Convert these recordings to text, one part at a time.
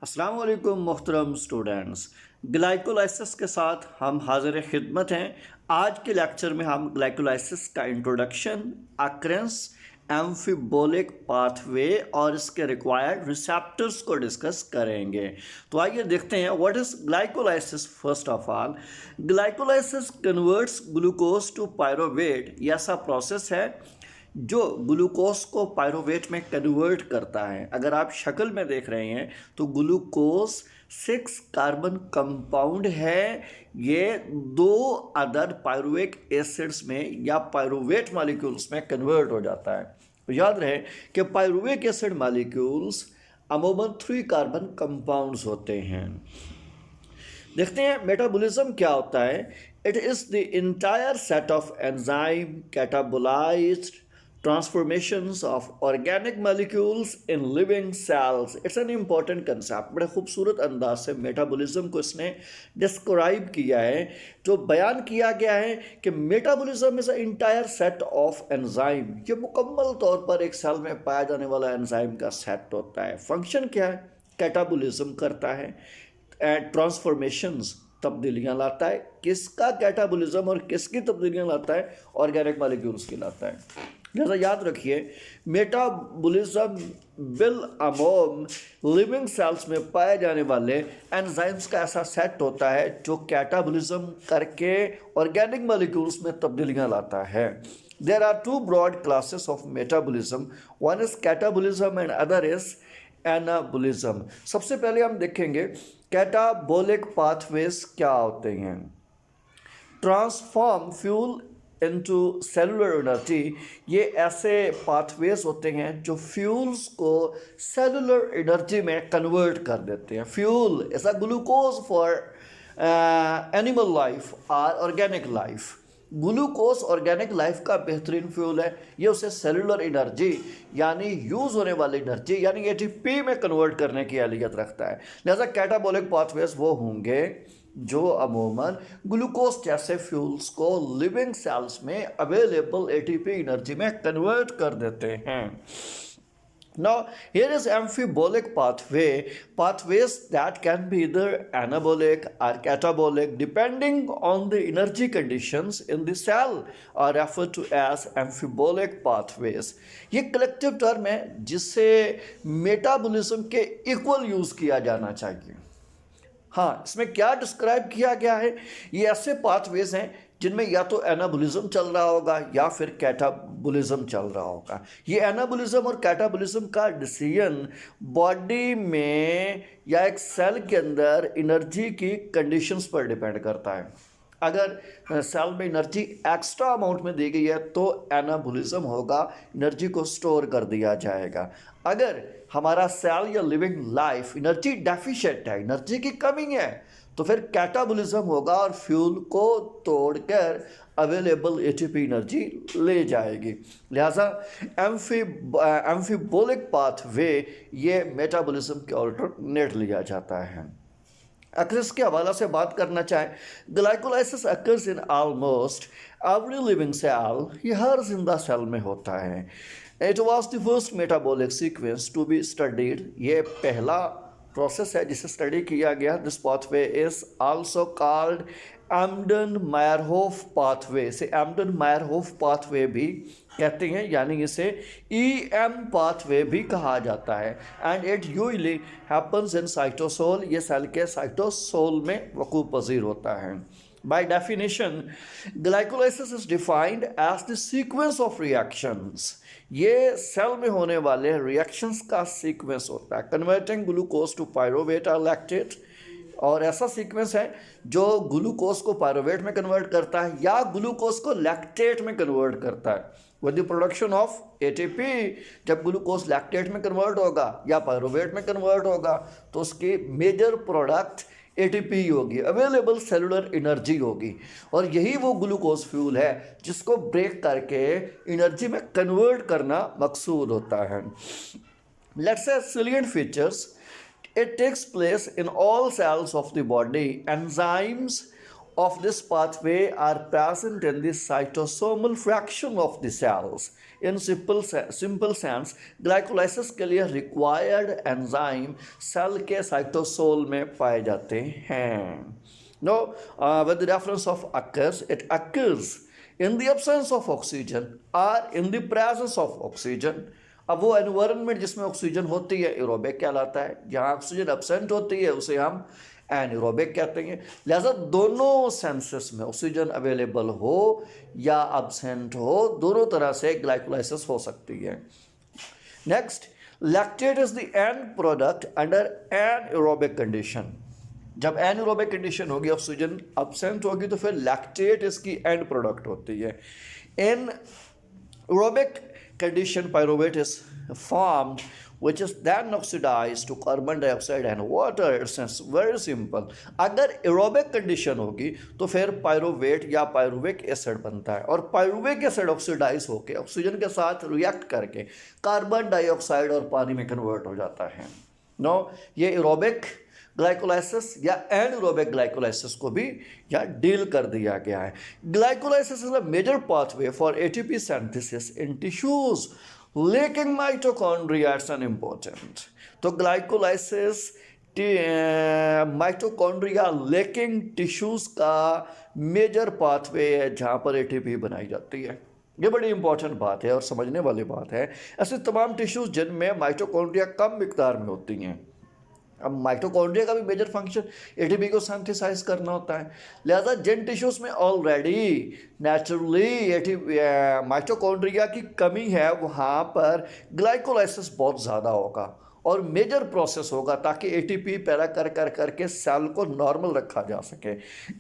अस्सलाम वालेकुम मोहतरम स्टूडेंट्स। ग्लाइकोलाइसिस के साथ हम हाजिर खिदमत हैं। आज के लेक्चर में हम ग्लाइकोलाइसिस का इंट्रोडक्शन, अक्रेंस, एम्फिबोलिक पाथवे और इसके रिक्वायर्ड रिसेप्टर्स को डिस्कस करेंगे। तो आइए देखते हैं what is glycolysis. First of all, glycolysis converts glucose to pyruvate. ये ऐसा प्रोसेस है जो ग्लूकोज को पायरोवेट में कन्वर्ट करता है। अगर आप शक्ल में देख रहे हैं तो ग्लूकोज 6 कार्बन कंपाउंड है। ये 2 अदर पायरुविक एसिड्स में या पायरुवेट मॉलिक्यूल्स में कन्वर्ट हो जाता है। तो याद रहे कि पायरुविक एसिड मॉलिक्यूल्स अमूमन 3 कार्बन कंपाउंड्स होते हैं। देखते हैं मेटाबॉलिज्म क्या होता है। It is the entire set of enzyme catabolized transformations of organic molecules in living cells. It's an important concept. बड़े खूबसूरत अंदाज से मेटाबॉलिज्म को इसने डिस्क्राइब किया है। जो बयान किया गया है कि metabolism is a entire set of enzyme. ये मुकम्मल तौर पर एक सेल में पाया जाने वाला एंजाइम का सेट होता है। फंक्शन क्या है? कैटाबॉलिज्म करता है, ट्रांसफॉर्मेशंस तब्दीलियाँ लाता है। किसका कैटाबॉलिज्म और किसकी तब्दीलियाँ लाता है? ऑर्गेनिक मॉलिक्यूल्स की लाता है। जैसा याद रखिए, मेटाबॉलिज्म बिल अमोम लिविंग सेल्स में पाए जाने वाले एंजाइम्स का ऐसा सेट होता है जो कैटाबॉलिज्म करके ऑर्गेनिक मॉलिक्यूल्स में तब्दीलियाँ लाता है। There are 2 broad classes of metabolism, one is catabolism and other is anabolism. सबसे पहले हम देखेंगे कैटाबोलिक पाथवेज क्या होते हैं। Transform fuel into cellular energy. ये ऐसे पाथवेज होते हैं जो फ्यूल्स को सेलुलर एनर्जी में कन्वर्ट कर देते हैं। Fuel is a glucose for animal life और organic life. Glucose organic life का बेहतरीन फ्यूल है। ये उसे सेलुलर एनर्जी यानी यूज़ होने वाली एनर्जी यानी एटीपी में कन्वर्ट करने की अहलियत रखता है। लिहाजा कैटाबॉलिक पाथवेज वो होंगे जो अमूमन ग्लूकोज जैसे फ्यूल्स को लिविंग सेल्स में अवेलेबल एटीपी एनर्जी में कन्वर्ट कर देते हैं। Now, here is amphibolic pathways that can be either anabolic or catabolic depending on the energy conditions in the cell are referred to as amphibolic pathways. ये collective term है जिसे metabolism के equal use किया जाना चाहिए। हाँ, इसमें क्या डिस्क्राइब किया गया है? ये ऐसे पाथवेज हैं जिनमें या तो एनाबॉलिज्म चल रहा होगा या फिर कैटाबॉलिज्म चल रहा होगा। ये एनाबॉलिज्म और कैटाबॉलिज्म का डिसीजन बॉडी में या एक सेल के अंदर एनर्जी की कंडीशंस पर डिपेंड करता है। अगर सेल में एनर्जी एक्स्ट्रा अमाउंट में दी गई है तो एनाबॉलिज्म होगा, एनर्जी को स्टोर कर दिया जाएगा। अगर हमारा सेल या लिविंग लाइफ एनर्जी डेफिशिएंट है, एनर्जी की कमी है, तो फिर कैटाबॉलिज्म होगा और फ्यूल को तोड़कर अवेलेबल एटीपी एनर्जी ले जाएगी। लिहाजा एम्फिबोलिक पाथवे ये मेटाबॉलिज्म के ऑल्टरनेट लिया जाता है। अक्रेंस के हवाला से बात करना चाहें, glycolysis occurs in almost every living cell. ये हर जिंदा सेल में होता है। It was the first metabolic sequence to be studied. ये पहला प्रोसेस है जिसे स्टडी किया गया। This pathway is also called Embden Meyerhof pathway. इसे एम्डन-मायरहोफ पाथवे भी कहते हैं, यानी इसे EM पाथवे भी कहा जाता है। And it usually happens in cytosol. ये सेल के साइटोसोल में वकूअ पजीर होता है। By definition, glycolysis is defined as the sequence of reactions. ये सेल में होने वाले रिएक्शंस का सीक्वेंस होता है। कन्वर्टिंग ग्लूकोज टू पायरोवेट और लैक्टेट, और ऐसा सीक्वेंस है जो ग्लूकोज को पायरोवेट में कन्वर्ट करता है या ग्लूकोज को लैक्टेट में कन्वर्ट करता है। With the production of ATP, जब ग्लूकोज लैक्टेट में कन्वर्ट होगा या पायरोवेट में कन्वर्ट होगा तो उसकी मेजर प्रोडक्ट एटीपी होगी, अवेलेबल सेलुलर एनर्जी होगी, और यही वो ग्लूकोज फ्यूल है जिसको ब्रेक करके एनर्जी में कन्वर्ट करना मकसूद होता है। Let's say salient features, it takes place in all cells of the body. Enzymes of this pathway are present in the cytosomal fraction of the cells. In simple sense, glycolysis के लिए required enzyme cell के cytosol में पाए जाते हैं. Now, with the reference of occurs, it occurs in the absence of oxygen or in the presence of oxygen. अब वो environment जिसमें ऑक्सीजन होती है एरोबिक कहलाता है, जहाँ ऑक्सीजन एब्सेंट होती है उसे हम एनएरोबिक कहते हैं. लिहाजा दोनों सेंसेस में ऑक्सीजन अवेलेबल हो या एब्सेंट हो, दोनों तरह से ग्लाइकोलाइसिस हो सकती है. Next, lactate is the end product under anaerobic condition. जब एनएरोबिक कंडीशन होगी, ऑक्सीजन एब्सेंट होगी, तो फिर लैक्टेट इसकी एंड प्रोडक्ट होती है. In aerobic condition, pyruvate is formed, which is then oxidized to carbon dioxide and water. It's very simple. अगर aerobic condition होगी तो फिर पायरुवेट या पायरुविक एसिड बनता है, और पायरुविक एसिड ऑक्सीडाइज होकर ऑक्सीजन के साथ रिएक्ट करके कार्बन डाइऑक्साइड और पानी में कन्वर्ट हो जाता है. नो, ये एरोबिक ग्लाइकोलाइसिस या एनएरोबिक ग्लाइकोलाइसिस को भी यहाँ डील कर दिया गया है. Glycolysis is a major pathway for ATP synthesis in tissues lacking mitochondria. It's an important. तो ग्लाइकोलाइसिस माइटोकॉन्ड्रिया लेकिंग टिश्यूज का मेजर पाथवे है जहाँ पर एटीपी बनाई जाती है. ये बड़ी इंपॉर्टेंट बात है और समझने वाली बात है. ऐसे तमाम टिश्यूज जिनमें माइटोकॉन्ड्रिया कम मिकदार में होती हैं. अब माइटोकॉन्ड्रिया का भी मेजर फंक्शन एटीपी को सिंथेसाइज करना होता है. लिहाजा जिन टिश्यूज़ में ऑलरेडी नेचुरली माइटोकॉन्ड्रिया की कमी है, वहाँ पर ग्लाइकोलाइसिस बहुत ज़्यादा होगा और मेजर प्रोसेस होगा ताकि एटीपी पैदा करके सेल को नॉर्मल रखा जा सके.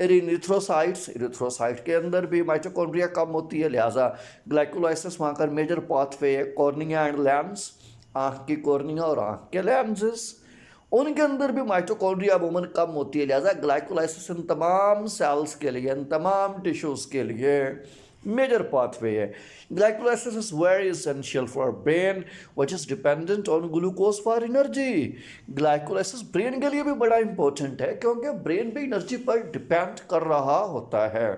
इरिथ्रोसाइट के अंदर भी माइटोकॉन्ड्रिया कम होती है, लिहाजा ग्लाइकोलाइसिस वहाँ का मेजर पाथवे है. कॉर्निया एंड लेंस, आँख की कॉर्निया और आँख के लेंसेस, उनके अंदर भी माइटोकॉन्ड्रिया अमूमन कम होती है. लिहाजा ग्लाइकोलाइसिस इन तमाम सेल्स के लिए, इन तमाम टिश्यूज़ के लिए मेजर पाथवे है. Glycolysis is very essential for brain which is dependent on glucose for energy. Glycolysis brain के लिए भी बड़ा इंपॉर्टेंट है क्योंकि ब्रेन भी एनर्जी पर डिपेंड कर रहा होता है.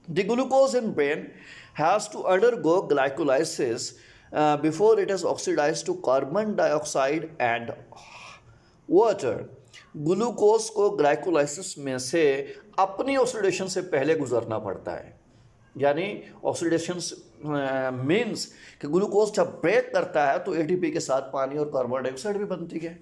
The glucose in brain has to undergo glycolysis before it is oxidise to carbon dioxide and water. Glucose को ग्लाइकोलाइसिस में से अपनी ऑक्सीडेशन से पहले गुजरना पड़ता है. यानी ऑक्सीडेशन मीन्स कि ग्लूकोज जब ब्रेक करता है तो एटीपी के साथ पानी और कार्बन डाइऑक्साइड भी बनती है.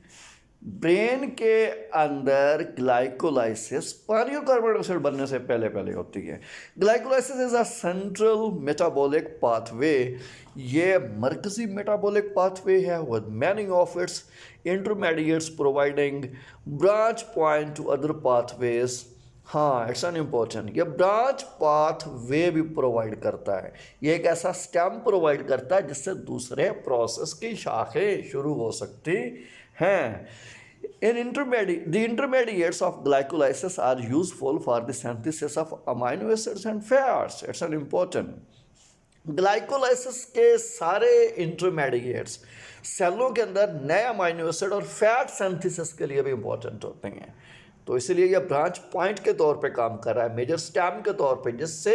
ब्रेन के अंदर ग्लाइकोलाइसिस पानी और कार्बन डाइऑक्साइड बनने से पहले होती है. Glycolysis is a central metabolic pathway. ये मरकजी मेटाबॉलिक पाथवे है with many of its intermediates providing branch point two other pathways. हाँ, इट्स एन इम्पोर्टेंट. ये ब्रांच पाथवे भी प्रोवाइड करता है. ये एक ऐसा स्टेम प्रोवाइड करता है जिससे दूसरे प्रोसेस की शाखें शुरू हो सकती हैं. The intermediates of glycolysis are useful for the synthesis of amino acids and fats. It's an important. Glycolysis के सारे इंटरमीडिएट्स सेलों के अंदर नए अमाइनो एसिड और फैट सिंथेसिस के लिए भी इंपॉर्टेंट होते हैं. तो इसलिए यह ब्रांच पॉइंट के तौर पे काम कर रहा है, मेजर स्टेम के तौर पे, जिससे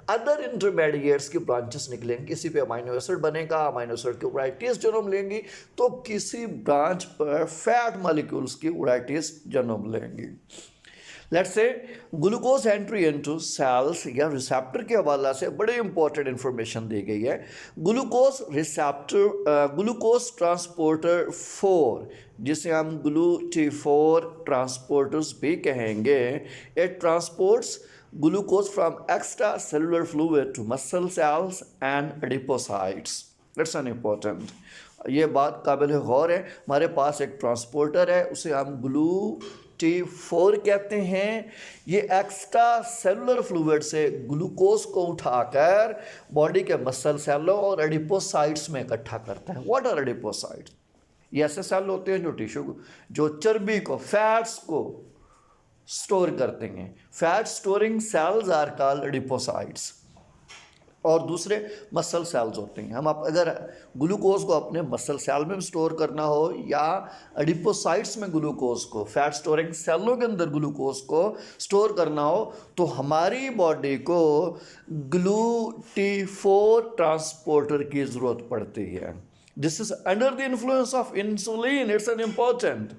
अदर इंटरमीडिएट्स की ब्रांचेस निकलेंगी. किसी पे अमाइनो एसिड बनेगा, अमाइनो एसिड की वैराइटीज जन्म लेंगी, तो किसी ब्रांच पर फैट मॉलिक्यूल्स की वैराइटीज जन्म लेंगी. Let's say glucose entry into cells या रिसेप्टर के हवाला से बड़ी इंपॉर्टेंट इंफॉर्मेशन दी गई है. ग्लूकोज ट्रांसपोर्टर 4, जिसे हम GLUT4 ट्रांसपोर्टर्स भी कहेंगे, it transports glucose from extra cellular fluid to muscle cells and adipocytes. It's an important. ये बात काबिल गौर है. हमारे पास एक ट्रांसपोर्टर है, उसे हम GLUT4 कहते हैं. ये एक्स्ट्रा सेलुलर फ्लूइड से ग्लूकोज को उठाकर बॉडी के मसल सेलों और एडिपोसाइट्स में इकट्ठा करता है. What are adipocytes? ये ऐसे सेल होते हैं जो टिश्यू, जो चर्बी को, फैट्स को स्टोर करते हैं. Fat storing cells are called adipocytes. और दूसरे मसल सेल्स होते हैं। हम अगर ग्लूकोज को अपने मसल सेल में स्टोर करना हो या एडिपोसाइट्स में ग्लूकोज को, फैट स्टोरिंग सेलों के अंदर ग्लूकोज को स्टोर करना हो, तो हमारी बॉडी को GLUT4 ट्रांसपोर्टर की ज़रूरत पड़ती है। This is under the influence of insulin, it's an important.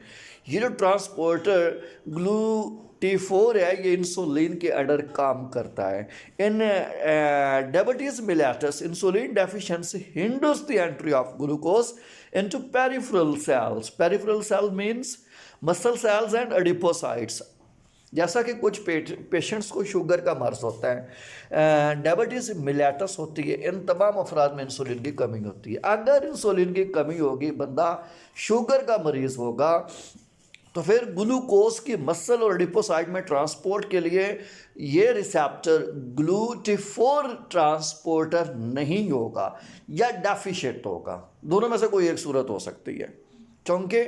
ये जो ट्रांसपोर्टर GLUT4 है, ये इंसुलिन के अंडर काम करता है। In diabetes mellitus, insulin deficiency hinders the entry of glucose into peripheral cells. Peripheral cell means muscle cells and adipocytes. जैसा कि कुछ पेशेंट्स को शुगर का मर्ज होता है, डायबिटीज़ मिलेटस होती है, इन तमाम अफराद में इंसुलिन की कमी होती है। अगर इंसुलिन की कमी होगी, बंदा शुगर का मरीज़ होगा, तो फिर ग्लूकोज की मसल और एडिपोसाइट में ट्रांसपोर्ट के लिए ये रिसेप्टर GLUT4 ट्रांसपोर्टर नहीं होगा या डेफिशिएंट होगा। दोनों में से कोई एक सूरत हो सकती है, क्योंकि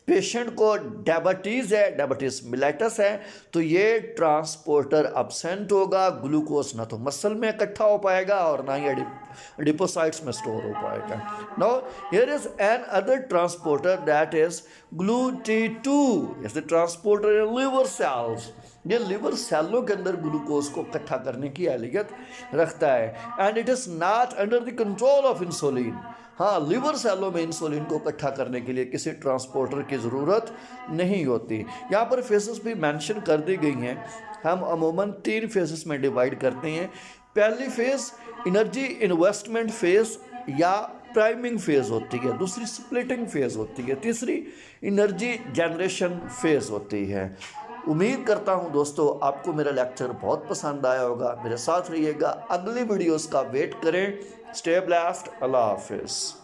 पेशेंट को डायबिटीज़ है, डायबिटीज़ मिलेटस है, तो ये ट्रांसपोर्टर अब्सेंट होगा। ग्लूकोज ना तो मसल में इकट्ठा हो पाएगा और ना ही एडिपोसाइट्स में स्टोर हो पाएगा। Now here is an other transporter that is GLUT2, is the transporter in liver cells. ये लिवर सेलों के अंदर ग्लूकोज को इकट्ठा करने की एहलियत रखता है, and it is not under the control of insulin. हाँ, लिवर सेलों में इंसुलिन को इकट्ठा करने के लिए किसी ट्रांसपोर्टर की ज़रूरत नहीं होती। यहाँ पर फेजेस भी मेंशन कर दी गई हैं। हम अमूमन 3 फेजेस में डिवाइड करते हैं। पहली फेज़ एनर्जी इन्वेस्टमेंट फेज़ या प्राइमिंग फेज़ होती है, दूसरी स्प्लिटिंग फेज़ होती है, तीसरी एनर्जी जनरेशन फेज़ होती है। उम्मीद करता हूं दोस्तों आपको मेरा लेक्चर बहुत पसंद आया होगा। मेरे साथ रहिएगा, अगली वीडियोस का वेट करें। स्टे ब्लेस्ड, अल्लाह हाफिज़।